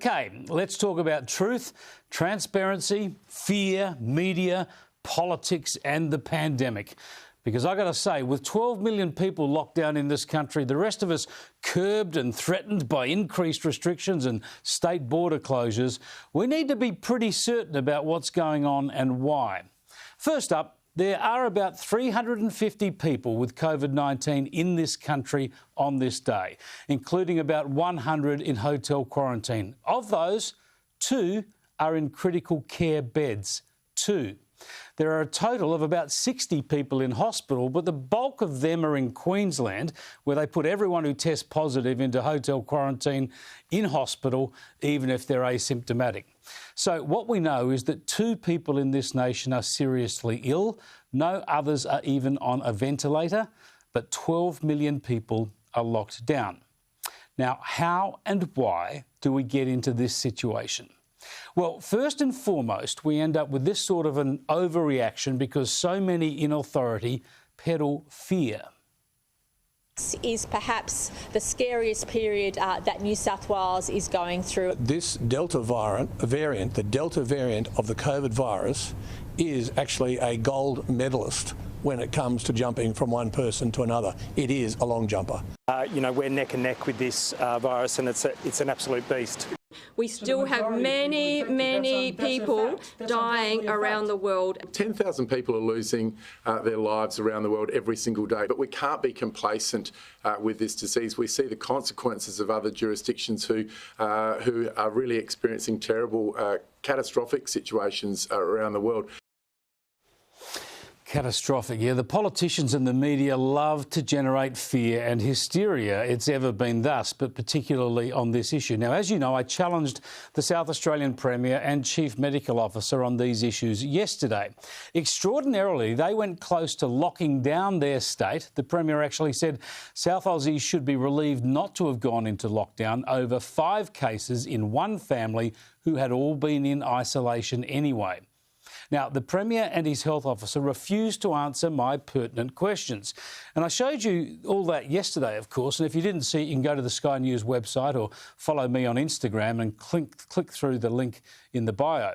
OK, let's talk about truth, transparency, fear, media, politics and the pandemic. Because I got to say, with 12 million people locked down in this country, the rest of us curbed and threatened by increased restrictions and state border closures, we need to be pretty certain about what's going on and why. First up, there are about 350 people with COVID-19 in this country on this day, including about 100 in hotel quarantine. Of those, 2 are in critical care beds. 2. There are a total of about 60 people in hospital, but the bulk of them are in Queensland, where they put everyone who tests positive into hotel quarantine in hospital, even if they're asymptomatic. So what we know is that 2 people in this nation are seriously ill. No others are even on a ventilator, but 12 million people are locked down. Now, how and why do we get into this situation? Well, first and foremost, we end up with this sort of an overreaction because so many in authority peddle fear. This is perhaps the scariest period that New South Wales is going through. This Delta variant, the Delta variant of the COVID virus, is actually a gold medalist when it comes to jumping from one person to another. It is a long jumper. We're neck and neck with this virus, and it's an absolute beast. We still have many people dying around the world. 10,000 people are losing their lives around the world every single day, but we can't be complacent with this disease. We see the consequences of other jurisdictions who are really experiencing terrible, catastrophic situations around the world. Catastrophic, yeah. The politicians and the media love to generate fear and hysteria. It's ever been thus, but particularly on this issue. Now, as you know, I challenged the South Australian Premier and Chief Medical Officer on these issues yesterday. Extraordinarily, they went close to locking down their state. The Premier actually said South Aussies should be relieved not to have gone into lockdown over 5 cases in one family who had all been in isolation anyway. Now, the Premier and his health officer refused to answer my pertinent questions. And I showed you all that yesterday, of course, and if you didn't see it, you can go to the Sky News website or follow me on Instagram and click through the link in the bio.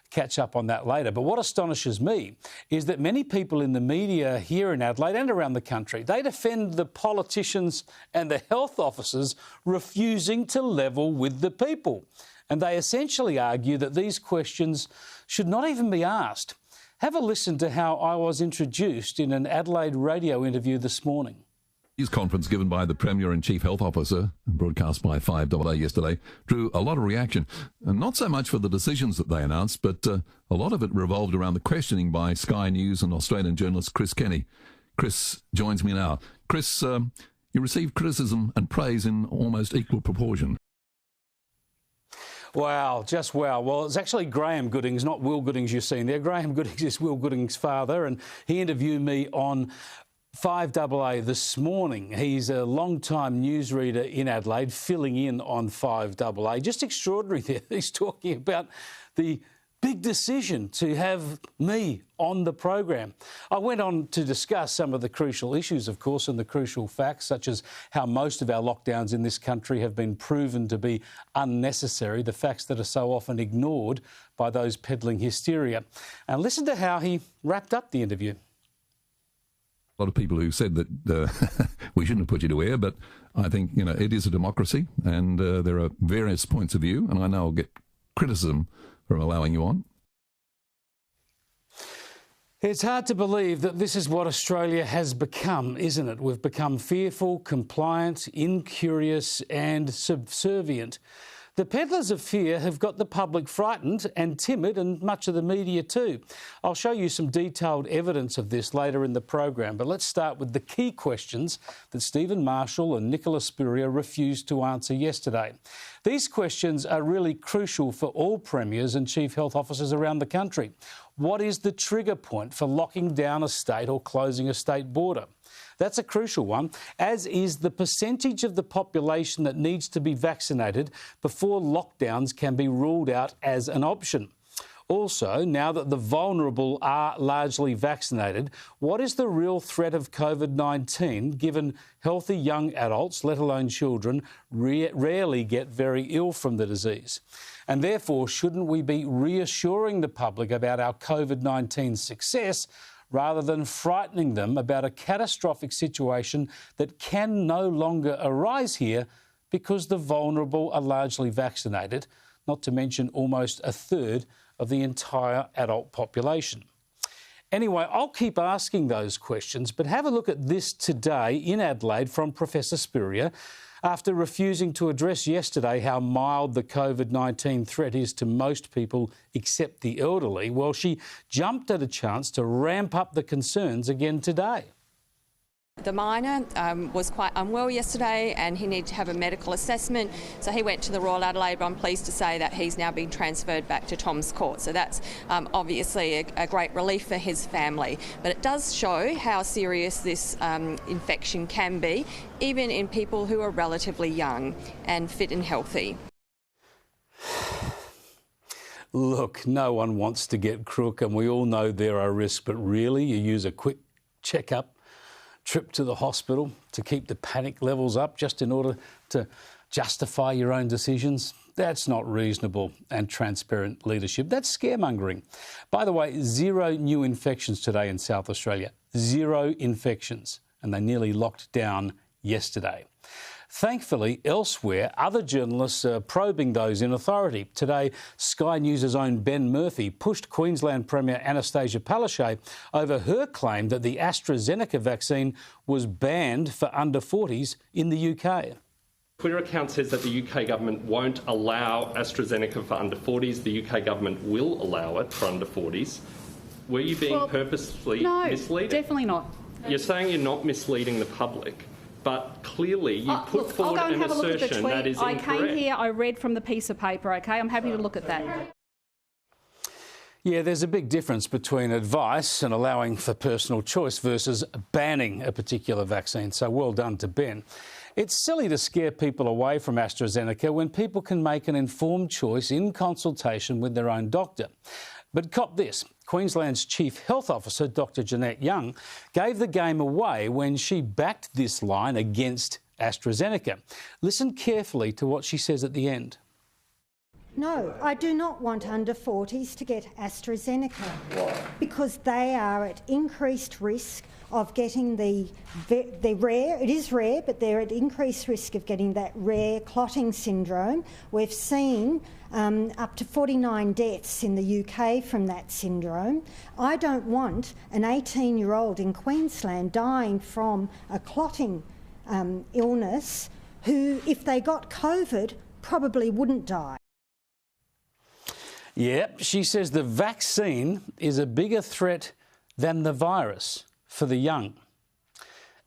Catch up on that later. But what astonishes me is that many people in the media here in Adelaide and around the country, they defend the politicians and the health officers refusing to level with the people. And they essentially argue that these questions should not even be asked. Have a listen to how I was introduced in an Adelaide radio interview this morning. News conference given by the Premier and Chief Health Officer, broadcast by 5AA yesterday, drew a lot of reaction. And not so much for the decisions that they announced, but a lot of it revolved around the questioning by Sky News and Australian journalist Chris Kenny. Chris joins me now. Chris, you received criticism and praise in almost equal proportion. Wow, just wow. Well, it's actually Graham Goodings, not Will Goodings you've seen there. Graham Goodings is Will Goodings' father, and he interviewed me on 5AA this morning. He's a long-time newsreader in Adelaide, filling in on 5AA. Just extraordinary there. He's talking about the big decision to have me on the program. I went on to discuss some of the crucial issues, of course, and the crucial facts, such as how most of our lockdowns in this country have been proven to be unnecessary, the facts that are so often ignored by those peddling hysteria. And listen to how he wrapped up the interview. A lot of people who said that we shouldn't have put you to air, but I think, it is a democracy and there are various points of view, and I know I'll get criticism from allowing you on. It's hard to believe that this is what Australia has become, isn't it? We've become fearful, compliant, incurious and subservient. The peddlers of fear have got the public frightened and timid, and much of the media too. I'll show you some detailed evidence of this later in the program, but let's start with the key questions that Stephen Marshall and Nicola Spurrier refused to answer yesterday. These questions are really crucial for all premiers and chief health officers around the country. What is the trigger point for locking down a state or closing a state border? That's a crucial one, as is the percentage of the population that needs to be vaccinated before lockdowns can be ruled out as an option. Also, now that the vulnerable are largely vaccinated, what is the real threat of COVID-19, given healthy young adults, let alone children, rarely get very ill from the disease? And therefore, shouldn't we be reassuring the public about our COVID-19 success rather than frightening them about a catastrophic situation that can no longer arise here because the vulnerable are largely vaccinated, not to mention almost a third of the entire adult population? Anyway, I'll keep asking those questions, but have a look at this today in Adelaide from Professor Spurrier. After refusing to address yesterday how mild the COVID-19 threat is to most people except the elderly, well, she jumped at a chance to ramp up the concerns again today. The minor was quite unwell yesterday and he needed to have a medical assessment, so he went to the Royal Adelaide, but I'm pleased to say that he's now been transferred back to Tom's Court. So that's obviously a great relief for his family. But it does show how serious this infection can be, even in people who are relatively young and fit and healthy. Look, no one wants to get crook and we all know there are risks, but really you use a quick checkup, trip to the hospital to keep the panic levels up just in order to justify your own decisions? That's not reasonable and transparent leadership. That's scaremongering. By the way, 0 new infections today in South Australia. 0 infections. And they nearly locked down yesterday. Thankfully, elsewhere, other journalists are probing those in authority. Today, Sky News' own Ben Murphy pushed Queensland Premier Anastasia Palaszczuk over her claim that the AstraZeneca vaccine was banned for under 40s in the UK. Twitter account says that the UK government won't allow AstraZeneca for under 40s. The UK government will allow it for under 40s. Were you being purposely misleading? No, definitely not. You're saying you're not misleading the public, but clearly you put forward an assertion that is incorrect. I came here, I read from the piece of paper, OK? I'm happy to look at that. Yeah, there's a big difference between advice and allowing for personal choice versus banning a particular vaccine. So well done to Ben. It's silly to scare people away from AstraZeneca when people can make an informed choice in consultation with their own doctor. But cop this, Queensland's Chief Health Officer, Dr Jeanette Young, gave the game away when she backed this line against AstraZeneca. Listen carefully to what she says at the end. No, I do not want under 40s to get AstraZeneca. Why? Because they are at increased risk of getting the rare, it is rare, but they're at increased risk of getting that rare clotting syndrome. We've seen up to 49 deaths in the UK from that syndrome. I don't want an 18-year-old in Queensland dying from a clotting illness who, if they got COVID, probably wouldn't die. Yep, she says the vaccine is a bigger threat than the virus for the young.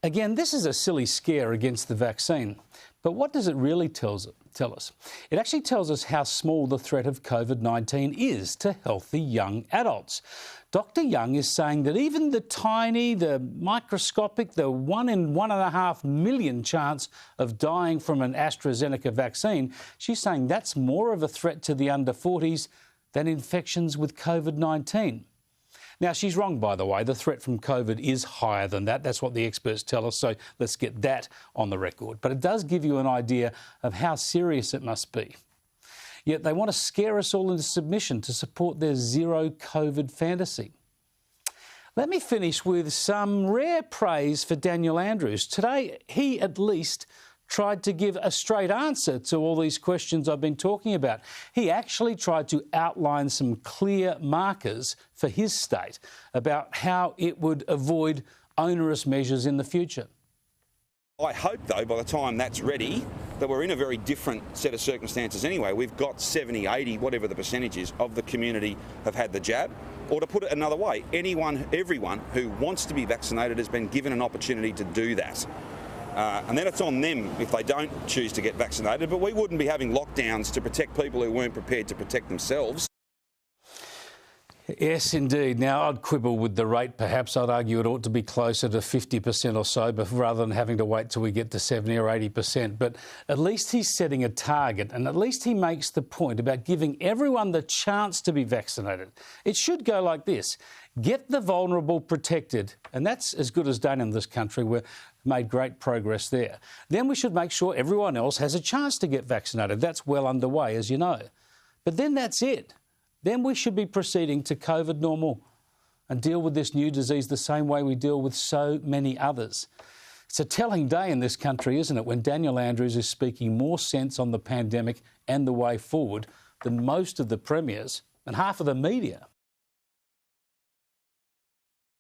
Again, this is a silly scare against the vaccine, but what does it really tell us? It actually tells us how small the threat of COVID-19 is to healthy young adults. Dr Young is saying that even the tiny, the microscopic, the 1 in 1.5 million chance of dying from an AstraZeneca vaccine, she's saying that's more of a threat to the under 40s than infections with COVID-19. Now, she's wrong, by the way. The threat from COVID is higher than that. That's what the experts tell us, so let's get that on the record. But it does give you an idea of how serious it must be. Yet they want to scare us all into submission to support their zero COVID fantasy. Let me finish with some rare praise for Daniel Andrews. Today, he at least tried to give a straight answer to all these questions I've been talking about. He actually tried to outline some clear markers for his state about how it would avoid onerous measures in the future. I hope, though, by the time that's ready, that we're in a very different set of circumstances anyway. We've got 70, 80, whatever the percentage is, of the community have had the jab. Or to put it another way, everyone who wants to be vaccinated has been given an opportunity to do that. And then it's on them if they don't choose to get vaccinated. But we wouldn't be having lockdowns to protect people who weren't prepared to protect themselves. Yes, indeed. Now, I'd quibble with the rate. Perhaps I'd argue it ought to be closer to 50% or so, but rather than having to wait till we get to 70 or 80%. But at least he's setting a target, and at least he makes the point about giving everyone the chance to be vaccinated. It should go like this. Get the vulnerable protected, and that's as good as done in this country. We've made great progress there. Then we should make sure everyone else has a chance to get vaccinated. That's well underway, as you know. But then that's it. Then we should be proceeding to COVID normal and deal with this new disease the same way we deal with so many others. It's a telling day in this country, isn't it, when Daniel Andrews is speaking more sense on the pandemic and the way forward than most of the premiers and half of the media.